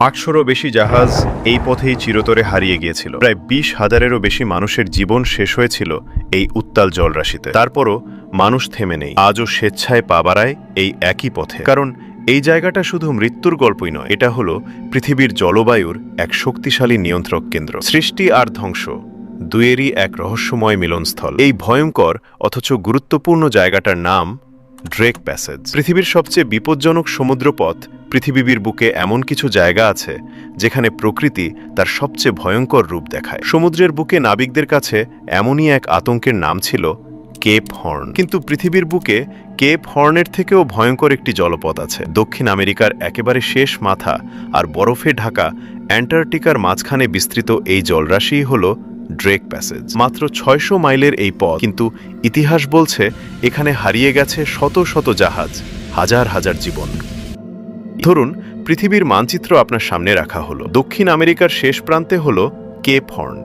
800-রও বেশি জাহাজ এই পথেই চিরতরে হারিয়ে গিয়েছিল। প্রায় 20,000-এরও বেশি মানুষের জীবন শেষ হয়েছিল এই উত্তাল জলরাশিতে। তারপরও মানুষ থেমে নেই, আজও স্বেচ্ছায় পা বাড়ায় এই একই পথে। কারণ এই জায়গাটা শুধু মৃত্যুর গল্পই নয়, এটা হলো পৃথিবীর জলবায়ুর এক শক্তিশালী নিয়ন্ত্রক কেন্দ্র। সৃষ্টি আর ধ্বংস দুয়েরই এক রহস্যময় মিলনস্থল। এই ভয়ঙ্কর অথচ গুরুত্বপূর্ণ জায়গাটার নাম ড্রেক প্যাসেজ। পৃথিবীর সবচেয়ে বিপজ্জনক সমুদ্রপথ পৃথিবীর বুকে এমন কিছু জায়গা আছে যেখানে প্রকৃতি তার সবচেয়ে ভয়ঙ্কর রূপ দেখায়। সমুদ্রের বুকে নাবিকদের কাছে এমনই এক আতঙ্কের নাম ছিল কেপ হর্ন। কিন্তু পৃথিবীর বুকে কেপ হর্নের থেকেও ভয়ঙ্কর একটি জলপথ আছে। দক্ষিণ আমেরিকার একেবারে শেষ মাথা আর বরফে ঢাকা অ্যান্টার্কটিকার মাঝখানে বিস্তৃত এই জলরাশি হল ড্রেক প্যাসেজ। মাত্র 600 মাইলের এই পথ, কিন্তু ইতিহাস বলছে এখানে হারিয়ে গেছে শত শত জাহাজ, হাজার হাজার জীবন। ধরুন পৃথিবীর মানচিত্র আপনার সামনে রাখা হলো। দক্ষিণ আমেরিকার শেষ প্রান্তে হলো কেপ হর্ন,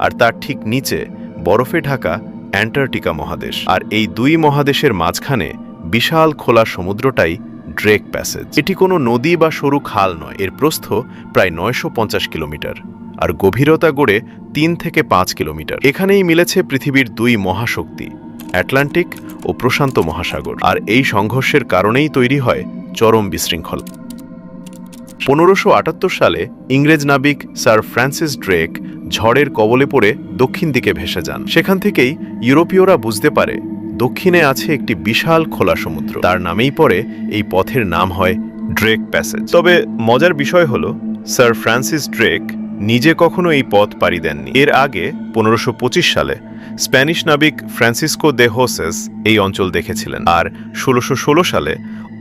আর তার ঠিক নিচে বরফে ঢাকা অ্যান্টার্কটিকা মহাদেশ। আর এই দুই মহাদেশের মাঝখানে বিশাল খোলা সমুদ্রটাই ড্রেক প্যাসেজ। এটি কোনো নদী বা সরু খাল নয়, এর প্রস্থ প্রায় 950 কিলোমিটার আর গভীরতা গড়ে 3 থেকে 5 কিলোমিটার। এখানেই মিলেছে পৃথিবীর দুই মহাশক্তি, আটলান্টিক ও প্রশান্ত মহাসাগর। আর এই সংঘর্ষের কারণেই তৈরি হয় চরম বিশৃঙ্খলা। 1578 সালে ইংরেজ নাবিক স্যার ফ্রান্সিস ড্রেক ঝড়ের কবলে পড়ে দক্ষিণ দিকে ভেসে যান। সেখান থেকেই ইউরোপীয়রা বুঝতে পারে দক্ষিণে আছে একটি বিশাল খোলা সমুদ্র। তার নামেই পরে এই পথের নাম হয় ড্রেক প্যাসেজ। তবে মজার বিষয় হলো স্যার ফ্রান্সিস ড্রেক নিজে কখনো এই পথ পাড়ি দেননি। এর আগে 1525 সালে স্প্যানিশ নাবিক ফ্রান্সিসকো দে হোসেস এই অঞ্চল দেখেছিলেন। আর 1616 সালে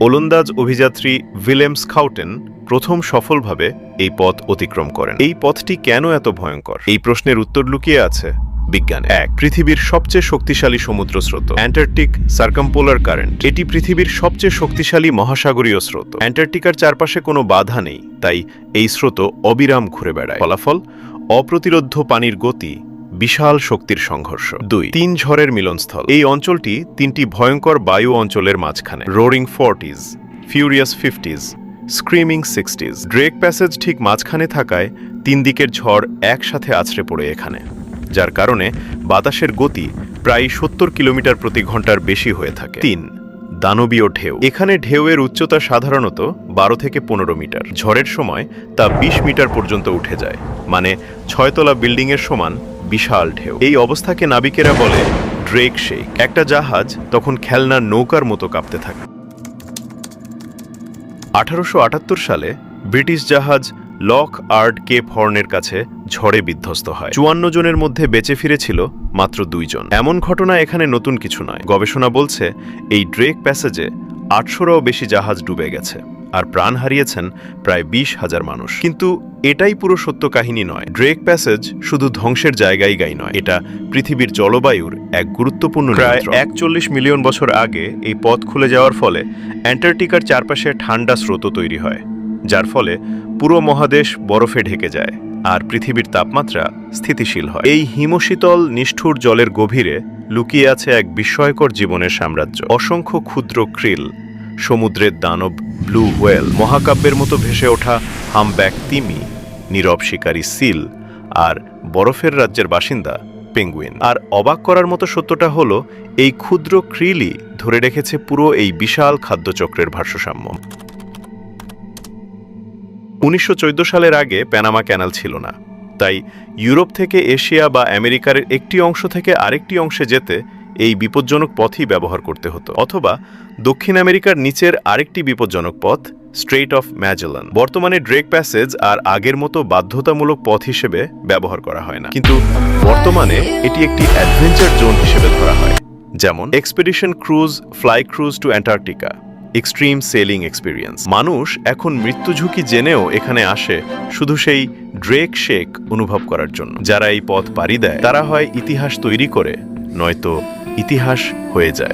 ওলন্দাজ অভিযাত্রী উইলেম স্কাউটেন প্রথম সফলভাবে এই পথ অতিক্রম করেন। এই পথটি কেন এত ভয়ঙ্কর? এই প্রশ্নের উত্তর লুকিয়ে আছে বিজ্ঞানে। 1. পৃথিবীর সবচেয়ে শক্তিশালী সমুদ্র স্রোত, অ্যান্টার্কটিক সার্কামপোলার কারেন্ট। এটি পৃথিবীর সবচেয়ে শক্তিশালী মহাসাগরীয় স্রোত। অ্যান্টার্কটিকার চারপাশে কোনো বাধা নেই, তাই এই স্রোত অবিরাম ঘুরে বেড়ায়। ফলাফল অপ্রতিরোধ্য পানির গতি, বিশাল শক্তির সংঘর্ষ। 2. 3 ঝড়ের মিলনস্থল। এই অঞ্চলটি 3টি ভয়ঙ্কর বায়ু অঞ্চলের মাঝখানে। Roaring 40s, furious 50s, screaming 60s। Drake passage ঠিক মাঝখানে থাকায় 3 দিকের ঝড় একসাথে আছড়ে পড়ে এখানে, যার কারণে বাতাসের গতি প্রায় 70 কিলোমিটার প্রতি ঘন্টার বেশি হয়ে থাকে। 3. দানবীয় ঢেউ। এখানে ঢেউয়ের উচ্চতা সাধারণত 12 থেকে 15 মিটার। ঝড়ের সময় তা 20 মিটার পর্যন্ত উঠে যায়, মানে 6 তলা বিল্ডিংয়ের সমান বিশাল ঢেউ। এই অবস্থাকে নাবিকেরা বলে ড্রেক শেক। একটা জাহাজ তখন খেলনার নৌকার মতো কাঁপতে থাকে। 1878 সালে ব্রিটিশ জাহাজ লক আর্ড কেপ হর্নের কাছে ঝড়ে বিধ্বস্ত হয়। 54 জনের মধ্যে বেঁচে ফিরেছিল মাত্র 2 জন। এমন ঘটনা এখানে নতুন কিছু নয়। গবেষণা বলছে এই ড্রেক প্যাসেজে 800-রও বেশি জাহাজ ডুবে গেছে আর প্রাণ হারিয়েছেন প্রায় 20,000 মানুষ। কিন্তু এটাই পুরো সত্য কাহিনী নয়। ড্রেক প্যাসেজ শুধু ধ্বংসের জায়গায় নয়, এটা পৃথিবীর জলবায়ুর এক গুরুত্বপূর্ণ প্রায় 41 মিলিয়ন বছর আগে এই পথ খুলে যাওয়ার ফলে অ্যান্টার্কটিকার চারপাশে ঠান্ডা স্রোত তৈরি হয়, যার ফলে পুরো মহাদেশ বরফে ঢেকে যায় আর পৃথিবীর তাপমাত্রা স্থিতিশীল হয়। এই হিমশীতল নিষ্ঠুর জলের গভীরে লুকিয়ে আছে এক বিস্ময়কর জীবনের সাম্রাজ্য। অসংখ্য ক্ষুদ্র ক্রিল, সমুদ্রের দানব ব্লু হোয়েল, মহাকাব্যের মতো ভেসে ওঠা হামব্যাক তিমি, নীরব শিকারী সিল আর বরফের রাজ্যের বাসিন্দা পেঙ্গুইন। আর অবাক করার মতো সত্যটা হলো এই ক্ষুদ্র ক্রিলই ধরে রেখেছে পুরো এই বিশাল খাদ্যচক্রের ভারসাম্য। 1914 সালের আগে প্যানামা ক্যানাল ছিল না, তাই ইউরোপ থেকে এশিয়া বা আমেরিকার একটি অংশ থেকে আরেকটি অংশে যেতে এই বিপজ্জনক পথই ব্যবহার করতে হতো, অথবা দক্ষিণ আমেরিকার নিচের আরেকটি বিপজ্জনক পথ স্ট্রেইট অফ ম্যাজেলান। বর্তমানে ড্রেক প্যাসেজ আর আগের মতো বাধ্যতামূলক পথ হিসেবে ব্যবহার করা হয় না, কিন্তু বর্তমানে এটি একটি অ্যাডভেঞ্চার জোন হিসেবে ধরা হয়, যেমন expedition cruise, fly cruise to Antarctica, extreme sailing experience. মানুষ এখন মৃত্যু ঝুঁকি জেনেও এখানে আসে শুধু সেই ড্রেক শেক অনুভব করার জন্য। যারা এই পথ পাড়ি দেয় তারা হয় ইতিহাস তৈরি করে, নয়তো ইতিহাস হয়ে যায়।